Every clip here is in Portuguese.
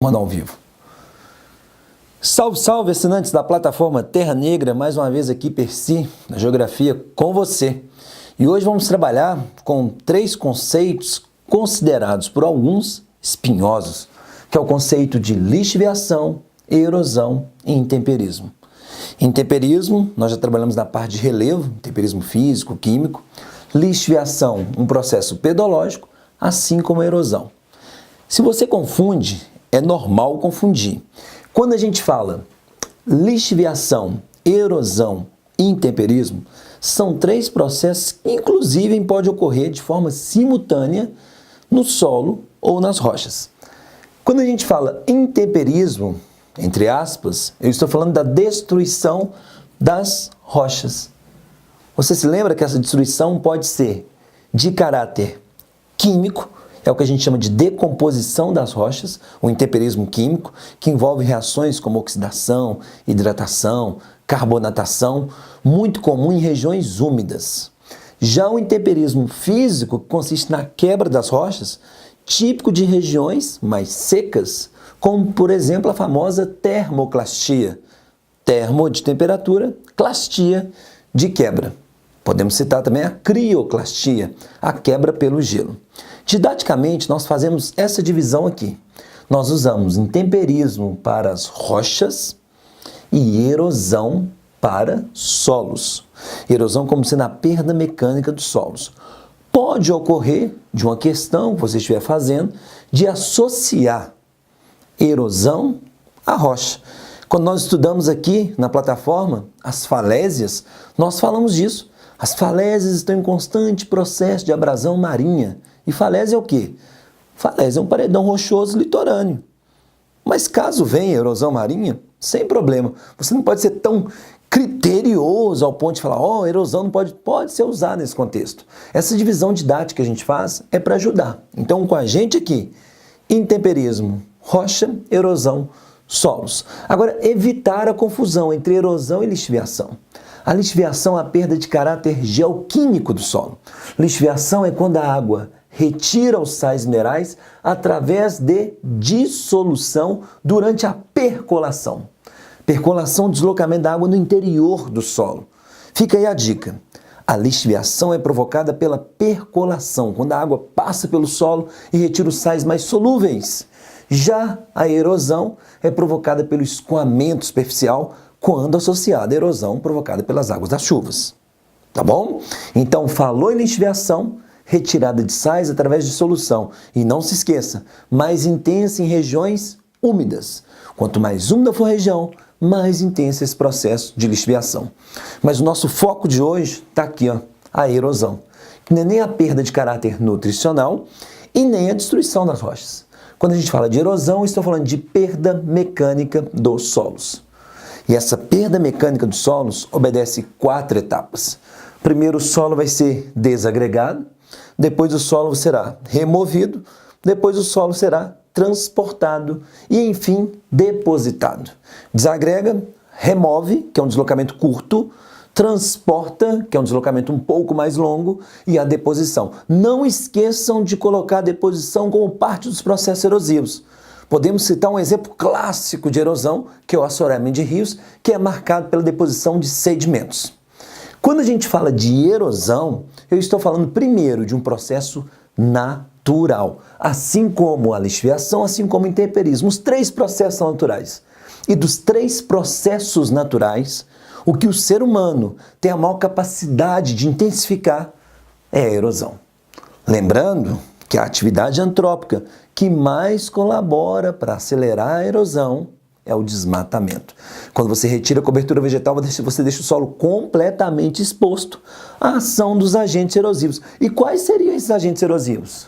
Mandar ao vivo. Salve, salve, assinantes da plataforma Terra Negra, mais uma vez aqui, Percy, na Geografia, com você. E hoje vamos trabalhar com 3 conceitos considerados por alguns espinhosos, que é o conceito de lixiviação, erosão e intemperismo. Intemperismo, nós já trabalhamos na parte de relevo, intemperismo físico, químico. Lixiviação, um processo pedológico, assim como a erosão. Se você confunde, é normal confundir. Quando a gente fala lixiviação, erosão e intemperismo, são 3 processos que, inclusive, podem ocorrer de forma simultânea no solo ou nas rochas. Quando a gente fala intemperismo, entre aspas, eu estou falando da destruição das rochas. Você se lembra que essa destruição pode ser de caráter químico, é o que a gente chama de decomposição das rochas, o intemperismo químico, que envolve reações como oxidação, hidratação, carbonatação, muito comum em regiões úmidas. Já o intemperismo físico, que consiste na quebra das rochas, típico de regiões mais secas, como, por exemplo, a famosa termoclastia. Termo de temperatura, clastia de quebra. Podemos citar também a crioclastia, a quebra pelo gelo. Didaticamente, nós fazemos essa divisão aqui. Nós usamos intemperismo para as rochas e erosão para solos. Erosão como sendo a perda mecânica dos solos. Pode ocorrer de uma questão que você estiver fazendo de associar erosão à rocha. Quando nós estudamos aqui na plataforma as falésias, nós falamos disso. As falésias estão em constante processo de abrasão marinha. E falésia é o quê? Falésia é um paredão rochoso litorâneo. Mas caso venha erosão marinha, sem problema. Você não pode ser tão criterioso ao ponto de falar, erosão não pode ser usada nesse contexto. Essa divisão didática que a gente faz é para ajudar. Então, com a gente aqui, intemperismo, rocha, erosão, solos. Agora, evitar a confusão entre erosão e lixiviação. A lixiviação é a perda de caráter geoquímico do solo. Lixiviação é quando a água retira os sais minerais através de dissolução durante a percolação. Percolação, deslocamento da água no interior do solo. Fica aí a dica. A lixiviação é provocada pela percolação, quando a água passa pelo solo e retira os sais mais solúveis. Já a erosão é provocada pelo escoamento superficial, quando associada à erosão provocada pelas águas das chuvas. Tá bom? Então, falou em lixiviação, retirada de sais através de solução. E não se esqueça, mais intensa em regiões úmidas. Quanto mais úmida for a região, mais intenso esse processo de lixiviação. Mas o nosso foco de hoje está aqui, a erosão. Que não é nem a perda de caráter nutricional e nem a destruição das rochas. Quando a gente fala de erosão, estou falando de perda mecânica dos solos. E essa perda mecânica dos solos obedece 4 etapas. Primeiro, o solo vai ser desagregado, depois o solo será removido, depois o solo será transportado e, enfim, depositado. Desagrega, remove, que é um deslocamento curto, transporta, que é um deslocamento um pouco mais longo, e a deposição. Não esqueçam de colocar a deposição como parte dos processos erosivos. Podemos citar um exemplo clássico de erosão, que é o assoreamento de rios, que é marcado pela deposição de sedimentos. Quando a gente fala de erosão, eu estou falando primeiro de um processo natural, assim como a lixiviação, assim como o intemperismo. Os 3 processos são naturais. E dos 3 processos naturais, o que o ser humano tem a maior capacidade de intensificar é a erosão. Lembrando que a atividade antrópica que mais colabora para acelerar a erosão é o desmatamento. Quando você retira a cobertura vegetal, você deixa o solo completamente exposto à ação dos agentes erosivos. E quais seriam esses agentes erosivos?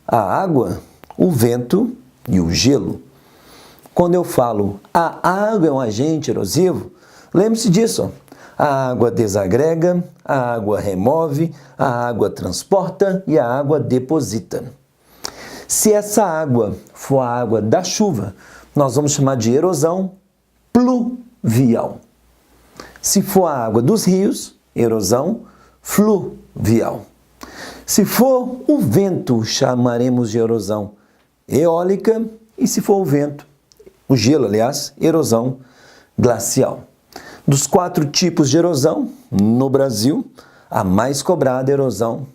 A água, o vento e o gelo. Quando eu falo a água é um agente erosivo, lembre-se disso. A água desagrega, a água remove, a água transporta e a água deposita. Se essa água for a água da chuva, nós vamos chamar de erosão pluvial. Se for a água dos rios, erosão fluvial. Se for o vento, chamaremos de erosão eólica e se for o vento, o gelo, aliás, erosão glacial. Dos 4 tipos de erosão, no Brasil, a mais cobrada é a erosão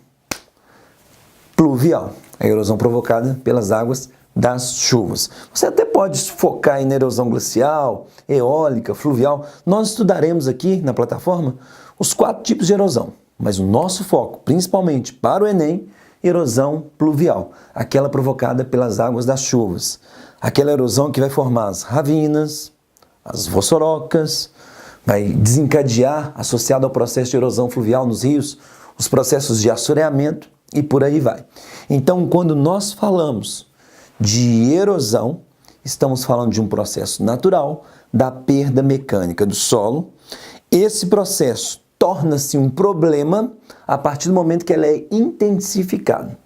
pluvial, a erosão provocada pelas águas das chuvas. Você até pode focar em erosão glacial, eólica, fluvial. Nós estudaremos aqui na plataforma os 4 tipos de erosão, mas o nosso foco, principalmente para o Enem, erosão pluvial, aquela provocada pelas águas das chuvas. Aquela erosão que vai formar as ravinas, as vossorocas, vai desencadear, associado ao processo de erosão fluvial nos rios, os processos de assoreamento e por aí vai. Então, quando nós falamos de erosão, estamos falando de um processo natural da perda mecânica do solo. Esse processo torna-se um problema a partir do momento que ela é intensificada.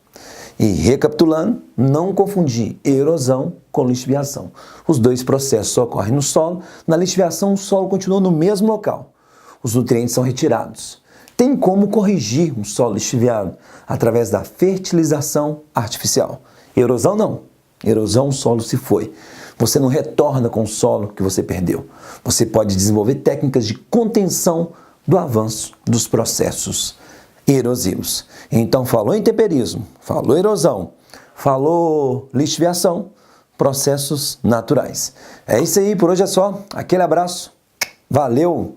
E recapitulando, não confundir erosão com lixiviação. Os 2 processos ocorrem no solo. Na lixiviação, o solo continua no mesmo local. Os nutrientes são retirados. Tem como corrigir um solo lixiviado através da fertilização artificial. Erosão não. Erosão, o solo se foi. Você não retorna com o solo que você perdeu. Você pode desenvolver técnicas de contenção do avanço dos processos erosivos. Então, falou intemperismo, falou erosão, falou lixiviação, processos naturais. É isso aí, por hoje é só. Aquele abraço, valeu!